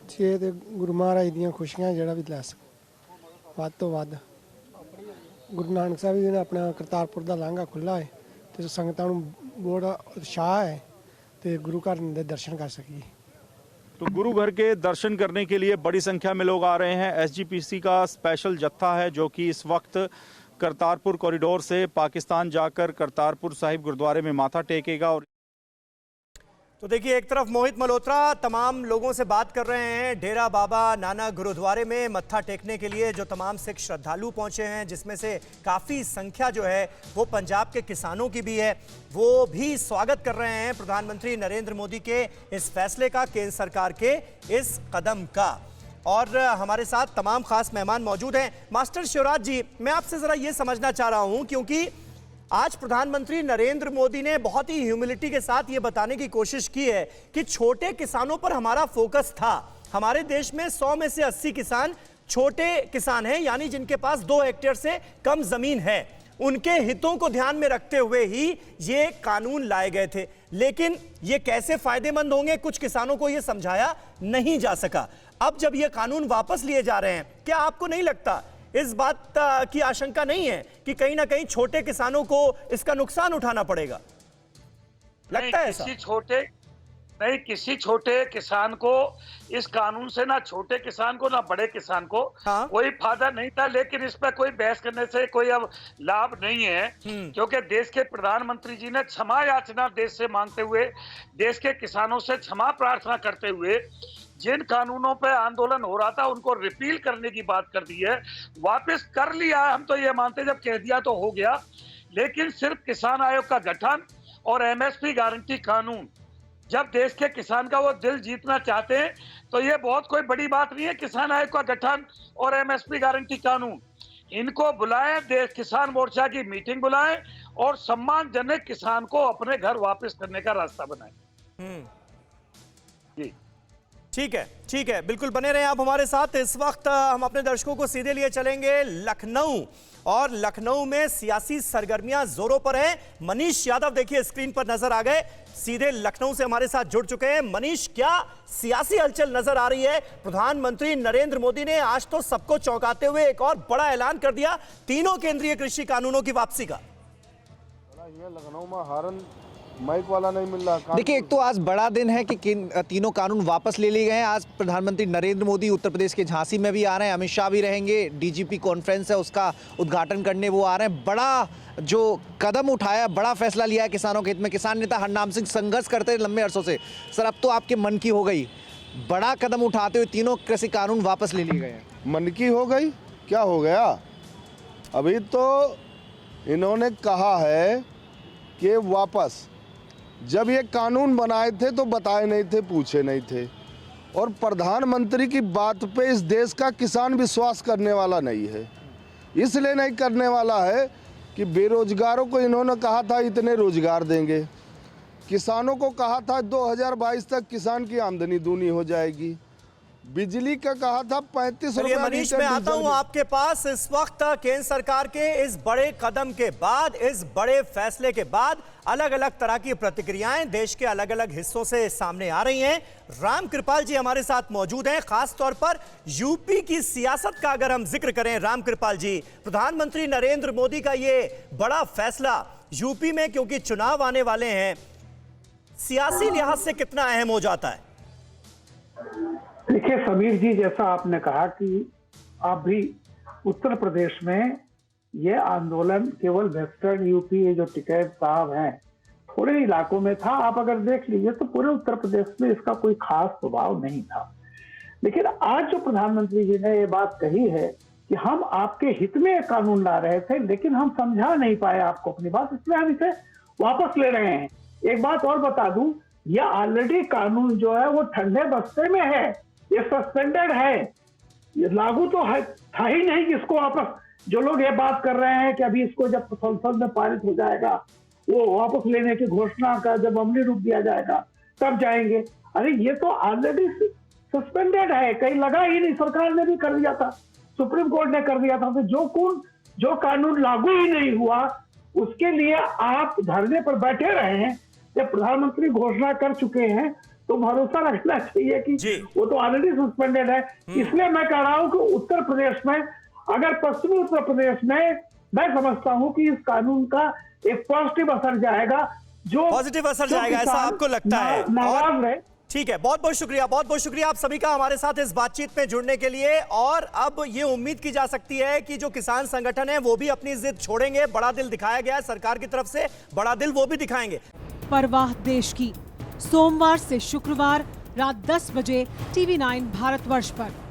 ਜੇ ਤੇ ਗੁਰੂ ਮਹਾਰਾਜ ਦੀਆਂ ਖੁਸ਼ੀਆਂ ਜਿਹੜਾ ਵੀ ਲੈ ਸਕੋ ਵੱਧ ਤੋਂ ਵੱਧ। ਗੁਰੂ ਨਾਨਕ ਸਾਹਿਬ ਜੀ ਨੇ ਆਪਣਾ ਕਰਤਾਰਪੁਰ ਦਾ ਲਾਂਘਾ ਖੁੱਲ੍ਹਾ ਹੈ ਤੇ ਸੰਗਤਾਂ ਨੂੰ ਬੜਾ ਉਤਸ਼ਾਹ ਹੈ ਤੇ ਗੁਰੂ ਘਰ ਦੇ ਦਰਸ਼ਨ ਕਰ ਸਕੀਏ। तो गुरु घर के दर्शन करने के लिए बड़ी संख्या में लोग आ रहे हैं। एसजीपीसी का स्पेशल जत्था है जो कि इस वक्त करतारपुर कॉरिडोर से पाकिस्तान जाकर करतारपुर साहिब गुरुद्वारे में माथा टेकेगा। और तो देखिए, एक तरफ मोहित मल्होत्रा तमाम लोगों से बात कर रहे हैं डेरा बाबा नानक गुरुद्वारे में मत्था टेकने के लिए जो तमाम सिख श्रद्धालु पहुंचे हैं, जिसमें से काफ़ी संख्या जो है वो पंजाब के किसानों की भी है। वो भी स्वागत कर रहे हैं प्रधानमंत्री नरेंद्र मोदी के इस फैसले का, केंद्र सरकार के इस कदम का। और हमारे साथ तमाम खास मेहमान मौजूद हैं। मास्टर शिवराज जी, मैं आपसे ज़रा ये समझना चाह रहा हूँ, क्योंकि आज प्रधानमंत्री नरेंद्र मोदी ने बहुत ही ह्यूमिलिटी के साथ ये बताने की कोशिश की है कि छोटे किसानों पर हमारा फोकस था। हमारे देश में 100 में से 80 किसान छोटे किसान हैं, यानी जिनके पास 2 हेक्टेयर से कम जमीन है। उनके हितों को ध्यान में रखते हुए ही ये कानून लाए गए थे, लेकिन ये कैसे फायदेमंद होंगे कुछ किसानों को ये समझाया नहीं जा सका। अब जब ये कानून वापस लिए जा रहे हैं, क्या आपको नहीं लगता, इस बात की आशंका नहीं है कि कहीं ना कहीं छोटे किसानों को इसका नुकसान उठाना पड़ेगा? लगता है ऐसा? किसी छोटे किसान को इस कानून से, ना छोटे किसान को ना बड़े किसान को कोई फायदा नहीं था। लेकिन इस पर कोई बहस करने से कोई अब लाभ नहीं है, क्योंकि देश के प्रधानमंत्री जी ने क्षमा याचना देश से मांगते हुए, देश के किसानों से क्षमा प्रार्थना करते हुए जिन कानूनों पे आंदोलन हो रहा था उनको रिपील करने की बात कर दी है, वापस कर लिया है। हम तो ये मानते जब कह दिया तो हो गया, लेकिन सिर्फ किसान आयोग का गठन और एमएसपी गारंटी कानून, जब देश के किसान का वो दिल जीतना चाहते हैं तो ये बहुत कोई बड़ी बात नहीं है। किसान आयोग का गठन और एमएसपी गारंटी कानून, इनको बुलाएं, देश किसान मोर्चा की मीटिंग बुलाएं और सम्मानजनक किसान को अपने घर वापस करने का रास्ता बनाएं। जी ठीक है, बिल्कुल बने रहे आप हमारे साथ। इस वक्त हम अपने दर्शकों को सीधे लिए चलेंगे लखनऊ, और लखनऊ में सियासी सरगर्मियां जोरों पर हैं। मनीष यादव देखिए स्क्रीन पर नजर आ गए, सीधे लखनऊ से हमारे साथ जुड़ चुके हैं। मनीष, क्या सियासी हलचल नजर आ रही है? प्रधानमंत्री नरेंद्र मोदी ने आज तो सबको चौंकाते हुए एक और बड़ा ऐलान कर दिया, तीनों केंद्रीय कृषि कानूनों की वापसी का। लखनऊ में हारन माइक वाला नहीं मिल रहा। देखिए, एक तो आज बड़ा दिन है कि तीनों कानून वापस ले लिए गए हैं। आज प्रधानमंत्री नरेंद्र मोदी उत्तर प्रदेश के झांसी में भी आ रहे हैं, अमित शाह भी रहेंगे, डीजीपी कॉन्फ्रेंस है उसका उद्घाटन करने वो आ रहे हैं। बड़ा जो कदम उठाया, बड़ा फैसला लिया है किसानों के हित में। किसान नेता हरनाम सिंह संघर्ष करते हैं लंबे अरसों से, सर अब तो आपके मन की हो गई, बड़ा कदम उठाते हुए तीनों कृषि कानून वापस ले लिए गए हैं। मन की हो गई? क्या हो गया? अभी तो इन्होंने कहा है कि वापस, जब ये कानून बनाए थे तो बताए नहीं थे, पूछे नहीं थे। और प्रधानमंत्री की बात पे इस देश का किसान विश्वास करने वाला नहीं है। इसलिए नहीं करने वाला है कि बेरोजगारों को इन्होंने कहा था इतने रोजगार देंगे, किसानों को कहा था 2022 तक किसान की आमदनी दूनी हो जाएगी, बिजली का कहा था 35 रुपए। मनीष, मैं आता हूं आपके पास। इस वक्त केंद्र सरकार के इस बड़े कदम के बाद, इस बड़े फैसले के बाद अलग अलग तरह की प्रतिक्रियाएं देश के अलग अलग हिस्सों से सामने आ रही हैं। राम कृपाल जी हमारे साथ मौजूद हैं, खास तौर पर यूपी की सियासत का अगर हम जिक्र करें। राम कृपाल जी, प्रधानमंत्री नरेंद्र मोदी का ये बड़ा फैसला यूपी में, क्योंकि चुनाव आने वाले हैं, सियासी लिहाज से कितना अहम हो जाता है? देखिए समीर जी, जैसा आपने कहा कि आप भी उत्तर प्रदेश में ये आंदोलन केवल वेस्टर्न यूपी, ये जो टिकैत साहब हैं, थोड़े इलाकों में था। आप अगर देख लीजिए तो पूरे उत्तर प्रदेश में इसका कोई खास प्रभाव नहीं था। लेकिन आज जो प्रधानमंत्री जी ने ये बात कही है कि हम आपके हित में कानून ला रहे थे, लेकिन हम समझा नहीं पाए आपको अपनी बात, इसलिए हम इसे वापस ले रहे हैं। एक बात और बता दूं, यह ऑलरेडी कानून जो है वो ठंडे बस्ते में है, ये सस्पेंडेड है, ये लागू तो था ही नहीं कि इसको वापस, जो लोग ये बात कर रहे हैं कि अभी इसको जब संसद में पारित हो जाएगा, वो वापस लेने की घोषणा का जब अमली रूप दिया जाएगा तब जाएंगे। अरे ये तो ऑलरेडी सस्पेंडेड है, कहीं लगा ही नहीं, सरकार ने भी कर दिया था, सुप्रीम कोर्ट ने कर दिया था। तो जो कानून लागू ही नहीं हुआ उसके लिए आप धरने पर बैठे रहे हैं। जब प्रधानमंत्री घोषणा कर चुके हैं तो भरोसा रखना चाहिए कि जी। वो तो ऑलरेडी सस्पेंडेड है। इसलिए मैं कह रहा हूं कि उत्तर प्रदेश में, अगर पश्चिमी उत्तर प्रदेश में, मैं समझता हूं कि इस कानून का एक पॉजिटिव असर जाएगा, जो पॉजिटिव असर जाएगा, ऐसा आपको लगता है? नाराज रहे। ठीक है, बहुत बहुत शुक्रिया, बहुत बहुत शुक्रिया आप सभी का हमारे साथ इस बातचीत में जुड़ने के लिए। और अब ये उम्मीद की जा सकती है कि जो किसान संगठन है वो भी अपनी जिद छोड़ेंगे। बड़ा दिल दिखाया गया है सरकार की तरफ से, बड़ा दिल वो भी दिखाएंगे। परवाह देश की, सोमवार से शुक्रवार रात 10 बजे TV9 भारतवर्ष पर।